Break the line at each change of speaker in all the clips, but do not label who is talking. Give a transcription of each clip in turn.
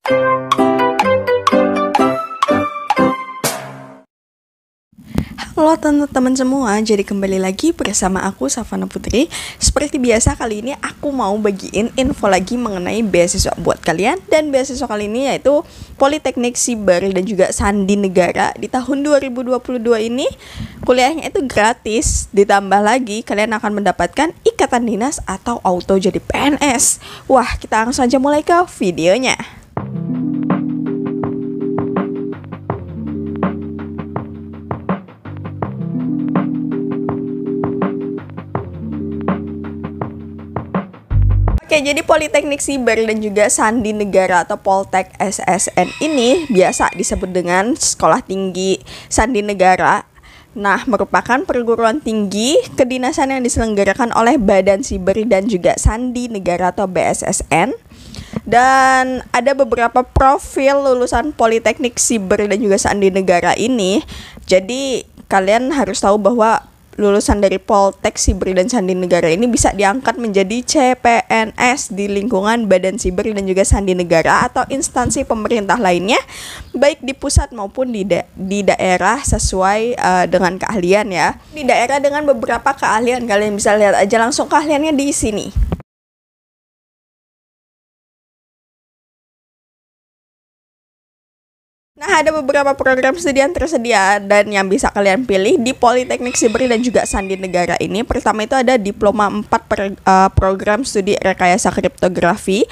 Halo teman-teman semua, jadi kembali lagi bersama aku Savana Putri. Seperti biasa kali ini aku mau bagiin info lagi mengenai beasiswa buat kalian. Dan beasiswa kali ini yaitu Politeknik Siber dan juga Sandi Negara. Di tahun 2022 ini kuliahnya itu gratis. Ditambah lagi kalian akan mendapatkan ikatan dinas atau auto jadi PNS. Wah, kita langsung saja mulai ke videonya. Oke, jadi Politeknik Siber dan juga Sandi Negara atau Poltek SSN ini biasa disebut dengan Sekolah Tinggi Sandi Negara. Nah, merupakan perguruan tinggi kedinasan yang diselenggarakan oleh Badan Siber dan juga Sandi Negara atau BSSN. Dan ada beberapa profil lulusan Politeknik Siber dan juga Sandi Negara ini. Jadi, kalian harus tahu bahwa lulusan dari Poltek Siber dan Sandi Negara ini bisa diangkat menjadi CPNS di lingkungan Badan Siber dan juga Sandi Negara atau instansi pemerintah lainnya, baik di pusat maupun di daerah sesuai dengan keahlian ya. Di daerah dengan beberapa keahlian, kalian bisa lihat aja langsung keahliannya di sini. Nah, ada beberapa program studi yang tersedia dan yang bisa kalian pilih di Politeknik Siber dan juga Sandi Negara ini. Pertama itu ada Diploma 4 program studi rekayasa kriptografi.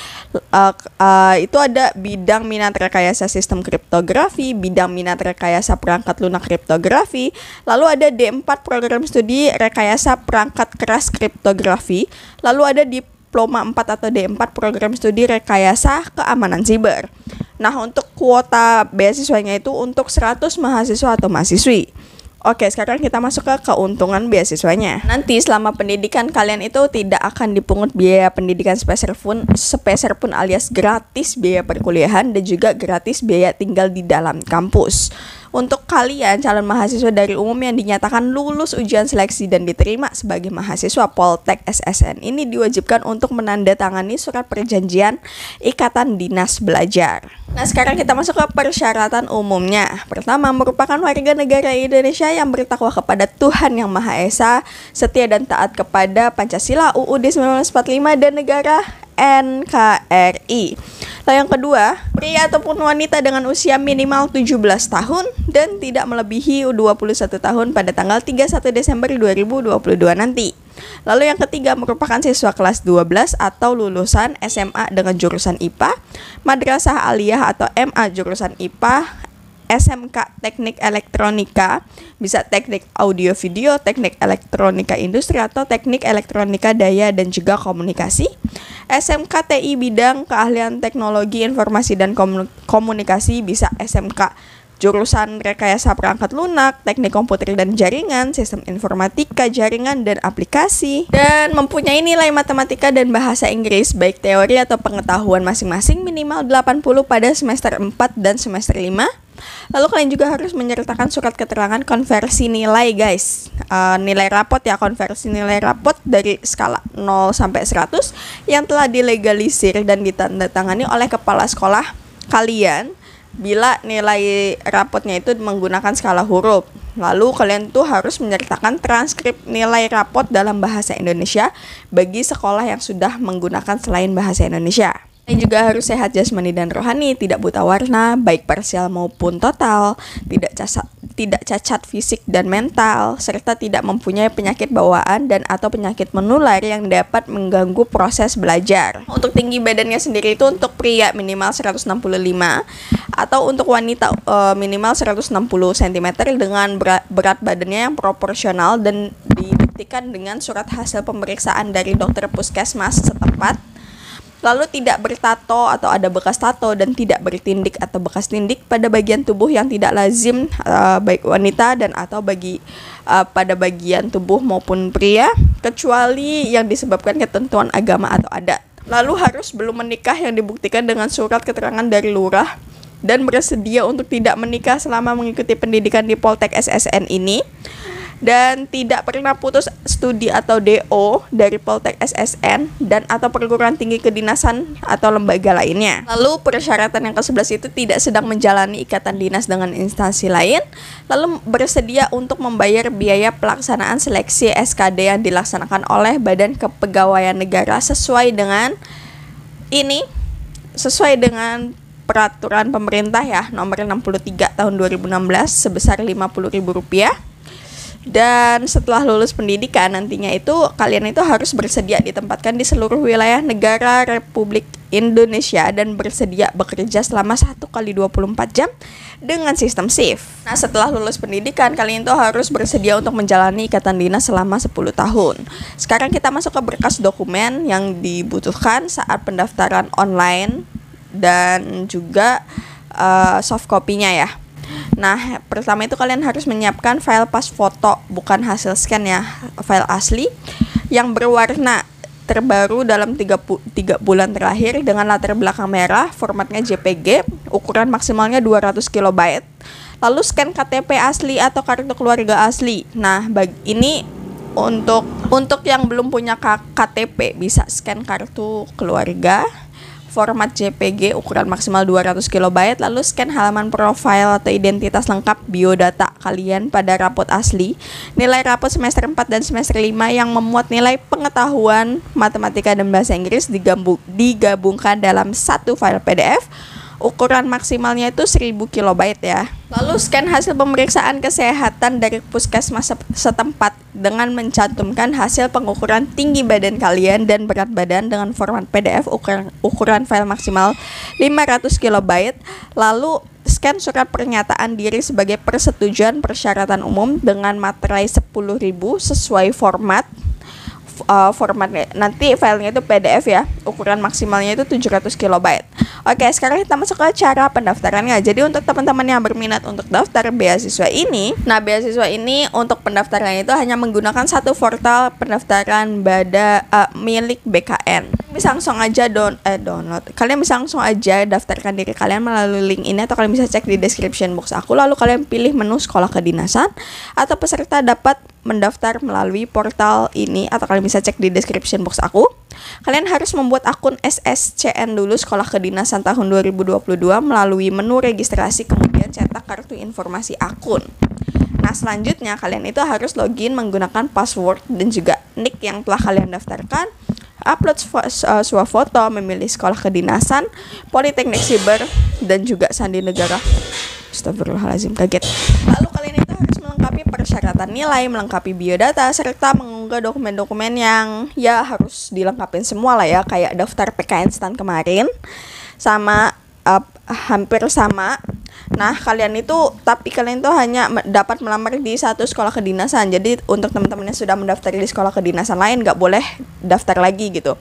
Itu ada bidang minat rekayasa sistem kriptografi, bidang minat rekayasa perangkat lunak kriptografi. Lalu ada D4 program studi rekayasa perangkat keras kriptografi. Lalu ada Diploma 4 atau D4 program studi rekayasa keamanan siber. Nah, untuk kuota beasiswanya itu untuk 100 mahasiswa atau mahasiswi. Oke, sekarang kita masuk ke keuntungan beasiswanya. Nanti selama pendidikan kalian itu tidak akan dipungut biaya pendidikan sepeser pun alias gratis biaya perkuliahan dan juga gratis biaya tinggal di dalam kampus. Untuk kalian calon mahasiswa dari umum yang dinyatakan lulus ujian seleksi dan diterima sebagai mahasiswa Poltek SSN ini diwajibkan untuk menandatangani surat perjanjian ikatan dinas belajar. Nah, sekarang kita masuk ke persyaratan umumnya. Pertama, merupakan warga negara Indonesia yang bertakwa kepada Tuhan Yang Maha Esa, setia dan taat kepada Pancasila, UUD 1945 dan negara NKRI. Lalu yang kedua, pria ataupun wanita dengan usia minimal 17 tahun dan tidak melebihi 21 tahun pada tanggal 31 Desember 2022 nanti. Lalu yang ketiga, merupakan siswa kelas 12 atau lulusan SMA dengan jurusan IPA, Madrasah Aliyah atau MA jurusan IPA, SMK Teknik Elektronika, bisa Teknik Audio Video, Teknik Elektronika Industri atau Teknik Elektronika Daya dan juga Komunikasi, SMK TI bidang keahlian teknologi informasi dan komunikasi, bisa SMK jurusan rekayasa perangkat lunak, teknik komputer dan jaringan, sistem informatika, jaringan dan aplikasi, dan mempunyai nilai matematika dan bahasa Inggris baik teori atau pengetahuan masing-masing minimal 80 pada semester 4 dan semester 5. Lalu kalian juga harus menyertakan surat keterangan konversi nilai guys, nilai rapot ya, konversi nilai rapot dari skala 0 sampai 100 yang telah dilegalisir dan ditandatangani oleh kepala sekolah kalian bila nilai rapotnya itu menggunakan skala huruf. Lalu kalian tuh harus menyertakan transkrip nilai rapot dalam bahasa Indonesia bagi sekolah yang sudah menggunakan selain bahasa Indonesia. Kalian juga harus sehat jasmani dan rohani, tidak buta warna, baik parsial maupun total, tidak cacat fisik dan mental, serta tidak mempunyai penyakit bawaan dan atau penyakit menular yang dapat mengganggu proses belajar. Untuk tinggi badannya sendiri itu untuk pria minimal 165 atau untuk wanita minimal 160 cm dengan berat badannya yang proporsional dan dibuktikan dengan surat hasil pemeriksaan dari dokter puskesmas setempat. Lalu tidak bertato atau ada bekas tato dan tidak bertindik atau bekas tindik pada bagian tubuh yang tidak lazim baik wanita dan atau pada bagian tubuh maupun pria kecuali yang disebabkan ketentuan agama atau adat. Lalu harus belum menikah yang dibuktikan dengan surat keterangan dari lurah dan bersedia untuk tidak menikah selama mengikuti pendidikan di Poltek SSN ini. dan tidak pernah putus studi atau DO dari Poltek SSN dan atau perguruan tinggi kedinasan atau lembaga lainnya. Lalu persyaratan yang ke-11 itu tidak sedang menjalani ikatan dinas dengan instansi lain, lalu bersedia untuk membayar biaya pelaksanaan seleksi SKD yang dilaksanakan oleh Badan Kepegawaian Negara sesuai dengan peraturan pemerintah ya nomor 63 tahun 2016 sebesar Rp50.000. Dan setelah lulus pendidikan nantinya itu kalian itu harus bersedia ditempatkan di seluruh wilayah negara Republik Indonesia dan bersedia bekerja selama 1x24 jam dengan sistem shift. Nah, setelah lulus pendidikan kalian itu harus bersedia untuk menjalani ikatan dinas selama 10 tahun. Sekarang kita masuk ke berkas dokumen yang dibutuhkan saat pendaftaran online dan juga soft copy-nya ya. Nah, pertama itu kalian harus menyiapkan file pas foto, bukan hasil scan ya, file asli yang berwarna terbaru dalam 3 bulan terakhir dengan latar belakang merah, formatnya JPG, ukuran maksimalnya 200 KB. Lalu scan KTP asli atau kartu keluarga asli. Nah, ini untuk yang belum punya KTP bisa scan kartu keluarga format JPG ukuran maksimal 200 KB, lalu scan halaman profil atau identitas lengkap biodata kalian pada rapot asli, nilai rapot semester 4 dan semester 5 yang memuat nilai pengetahuan matematika dan bahasa Inggris digabungkan dalam satu file PDF. Ukuran maksimalnya itu 1000 KB ya. Lalu scan hasil pemeriksaan kesehatan dari puskesmas setempat dengan mencantumkan hasil pengukuran tinggi badan kalian dan berat badan dengan format PDF ukuran file maksimal 500 KB. Lalu scan surat pernyataan diri sebagai persetujuan persyaratan umum dengan materai 10.000 sesuai formatnya. Nanti filenya itu PDF ya. Ukuran maksimalnya itu 700 KB. Oke, sekarang kita masuk ke cara pendaftarannya. Jadi untuk teman-teman yang berminat untuk daftar beasiswa ini, beasiswa ini untuk pendaftarannya itu hanya menggunakan satu portal pendaftaran milik BKN. Bisa langsung aja download. Kalian bisa langsung aja daftarkan diri kalian melalui link ini atau kalian bisa cek di description box aku. Lalu kalian pilih menu sekolah kedinasan atau peserta dapat mendaftar melalui portal ini atau kalian bisa cek di description box aku. Kalian harus membuat akun SSCN dulu sekolah kedinasan tahun 2022 melalui menu registrasi kemudian cetak kartu informasi akun. Nah, selanjutnya kalian itu harus login menggunakan password dan juga nick yang telah kalian daftarkan. Upload swafoto, memilih sekolah kedinasan, Politeknik Siber dan juga Sandi Negara. Astagfirullahaladzim, kaget. Lalu kalian itu harus melengkapi persyaratan nilai, melengkapi biodata, serta mengunggah dokumen-dokumen yang ya harus dilengkapin semua lah ya, kayak daftar PKN STAN kemarin, sama hampir sama. Nah, kalian itu hanya dapat melamar di satu sekolah kedinasan. Jadi untuk teman-teman yang sudah mendaftar di sekolah kedinasan lain nggak boleh daftar lagi gitu.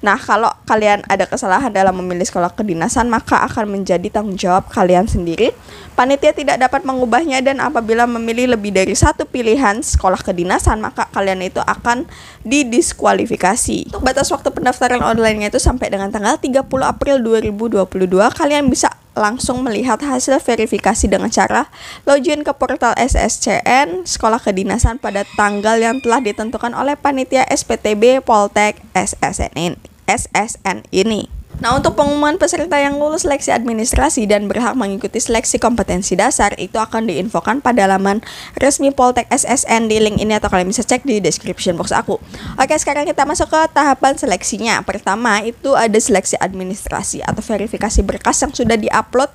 Nah, kalau kalian ada kesalahan dalam memilih sekolah kedinasan, maka akan menjadi tanggung jawab kalian sendiri. Panitia tidak dapat mengubahnya dan apabila memilih lebih dari satu pilihan sekolah kedinasan, maka kalian itu akan didiskualifikasi. Untuk batas waktu pendaftaran online-nya itu sampai dengan tanggal 30 April 2022, kalian bisa langsung melihat hasil verifikasi dengan cara login ke portal SSCN sekolah kedinasan pada tanggal yang telah ditentukan oleh panitia SPTB Poltek SSN ini. Nah, untuk pengumuman peserta yang lulus seleksi administrasi dan berhak mengikuti seleksi kompetensi dasar itu akan diinfokan pada laman resmi Poltek SSN di link ini atau kalian bisa cek di description box aku. Oke, sekarang kita masuk ke tahapan seleksinya. Pertama itu ada seleksi administrasi atau verifikasi berkas yang sudah diupload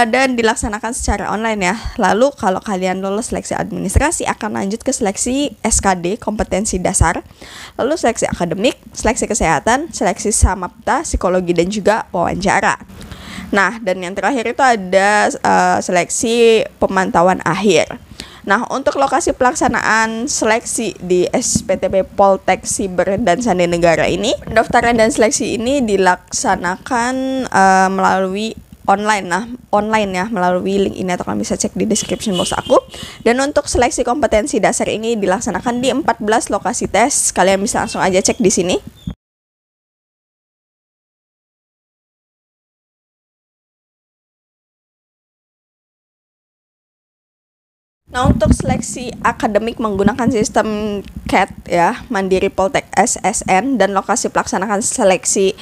dan dilaksanakan secara online ya. Lalu kalau kalian lulus seleksi administrasi akan lanjut ke seleksi SKD kompetensi dasar, lalu seleksi akademik, seleksi kesehatan, seleksi samapta, psikologi dan juga wawancara. Nah, dan yang terakhir itu ada seleksi pemantauan akhir. Nah, untuk lokasi pelaksanaan seleksi di SPTB Poltek Siber dan Sandi Negara ini, pendaftaran dan seleksi ini dilaksanakan melalui online ya, melalui link ini atau kalian bisa cek di description box aku. Dan untuk seleksi kompetensi dasar ini dilaksanakan di 14 lokasi tes. Kalian bisa langsung aja cek di sini. Nah, untuk seleksi akademik menggunakan sistem CAT ya, Mandiri Poltek SSN, dan lokasi pelaksanaan seleksi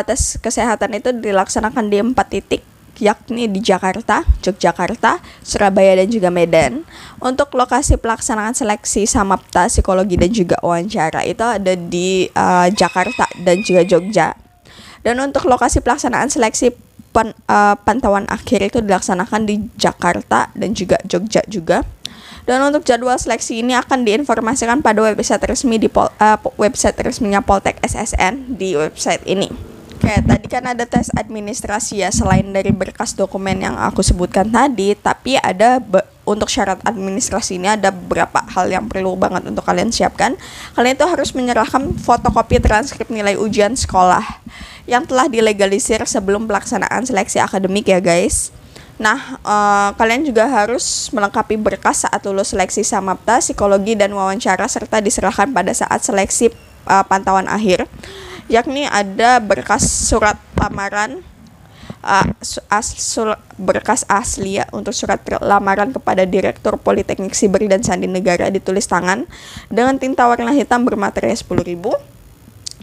tes kesehatan itu dilaksanakan di 4 titik, yakni di Jakarta, Yogyakarta, Surabaya, dan juga Medan. Untuk lokasi pelaksanaan seleksi Samapta, psikologi, dan juga wawancara itu ada di Jakarta dan juga Jogja. Dan untuk lokasi pelaksanaan seleksi pantauan akhir itu dilaksanakan di Jakarta dan juga Jogja juga. Dan untuk jadwal seleksi ini akan diinformasikan pada website resmi website resminya Poltek SSN di website ini. Oke, tadi kan ada tes administrasi ya, selain dari berkas dokumen yang aku sebutkan tadi, tapi ada untuk syarat administrasi ini ada beberapa hal yang perlu banget untuk kalian siapkan. Kalian itu harus menyerahkan fotokopi transkrip nilai ujian sekolah yang telah dilegalisir sebelum pelaksanaan seleksi akademik ya guys. Nah, kalian juga harus melengkapi berkas saat lulus seleksi Samapta, psikologi, dan wawancara serta diserahkan pada saat seleksi pantauan akhir, yakni ada berkas surat lamaran, berkas asli ya untuk surat lamaran kepada Direktur Politeknik Siberi dan Sandi Negara ditulis tangan dengan tinta warna hitam bermaterai 10.000.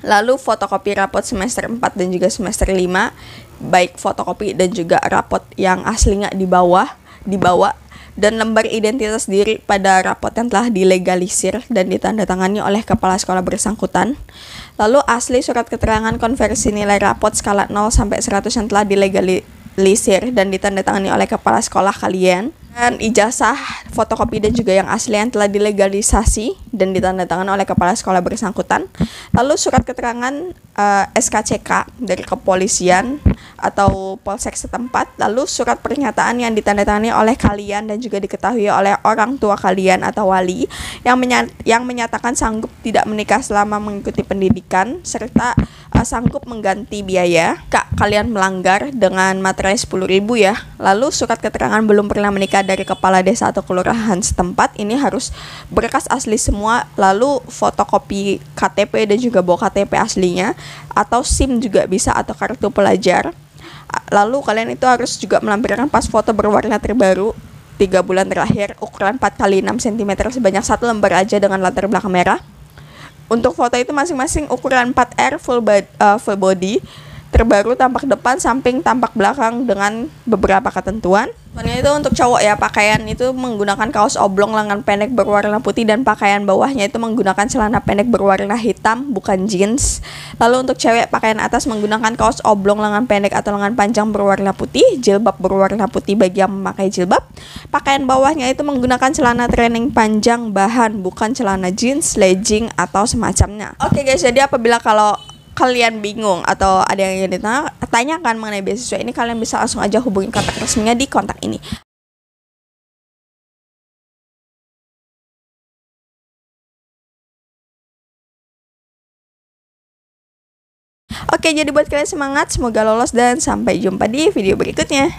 Lalu fotokopi rapot semester 4 dan juga semester 5, baik fotokopi dan juga rapot yang aslinya dibawa, dan lembar identitas diri pada rapot yang telah dilegalisir dan ditandatangani oleh kepala sekolah bersangkutan. Lalu asli surat keterangan konversi nilai rapot skala 0 sampai 100 yang telah dilegalisir dan ditandatangani oleh kepala sekolah kalian. Dan ijazah, fotokopi, dan juga yang asli yang telah dilegalisasi dan ditandatangani oleh kepala sekolah bersangkutan. Lalu surat keterangan SKCK dari kepolisian atau polsek setempat. Lalu surat pernyataan yang ditandatangani oleh kalian dan juga diketahui oleh orang tua kalian atau wali yang menyatakan sanggup tidak menikah selama mengikuti pendidikan serta sanggup mengganti biaya kalian melanggar dengan materai 10.000 ya. Lalu surat keterangan belum pernah menikah dari kepala desa atau kelurahan setempat, ini harus berkas asli semua. Lalu fotokopi KTP dan juga bawa KTP aslinya, atau SIM juga bisa, atau kartu pelajar. Lalu kalian itu harus juga melampirkan pas foto berwarna terbaru 3 bulan terakhir, ukuran 4x6 cm sebanyak 1 lembar aja dengan latar belakang merah. Untuk foto itu masing-masing ukuran 4R full body, terbaru, tampak depan, samping, tampak belakang dengan beberapa ketentuan. Soalnya itu untuk cowok ya, pakaian itu menggunakan kaos oblong lengan pendek berwarna putih dan pakaian bawahnya itu menggunakan celana pendek berwarna hitam, bukan jeans. Lalu untuk cewek, pakaian atas menggunakan kaos oblong lengan pendek atau lengan panjang berwarna putih, jilbab berwarna putih bagi yang memakai jilbab. Pakaian bawahnya itu menggunakan celana training panjang bahan, bukan celana jeans, legging, atau semacamnya. Oke guys, jadi apabila kalau kalian bingung atau ada yang ingin ditanyakan mengenai beasiswa ini, kalian bisa langsung aja hubungi kontak resminya di kontak ini. Oke, jadi buat kalian semangat, semoga lolos dan sampai jumpa di video berikutnya.